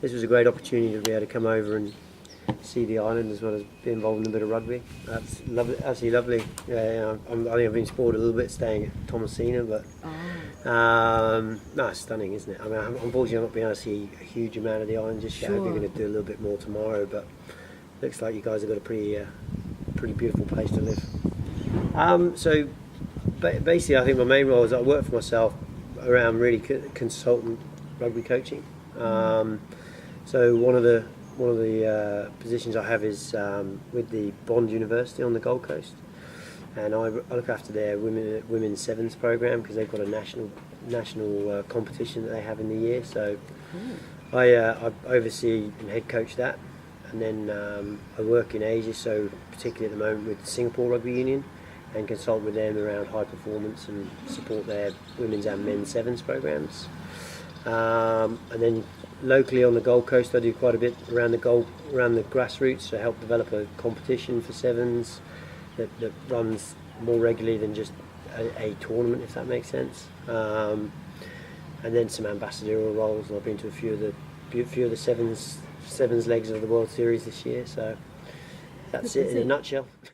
this was a great opportunity to be able to come over and see the island as well as be involved in a bit of rugby. That's lovely, absolutely lovely. Yeah, I think I've been spoiled a little bit staying at Thomasina, but no, it's stunning, isn't it? I mean, unfortunately, I'm not being able to see a huge amount of the island just yet. I hope you're going to do a little bit more tomorrow, but looks like you guys have got a pretty beautiful place to live. So basically, I think my main role is I work for myself around really consultant rugby coaching. So one of the positions I have is with the Bond University on the Gold Coast, and I look after their women's sevens program because they've got a national competition that they have in the year. So I oversee and head coach that, and then I work in Asia. So particularly at the moment with Singapore Rugby Union, and consult with them around high performance and support their women's and men's sevens programs. And then locally on the Gold Coast, I do quite a bit around the grassroots to help develop a competition for sevens that runs more regularly than just a tournament, if that makes sense. And then some ambassadorial roles. I've been to a few of the sevens legs of the World Series this year. So that's it in a nutshell.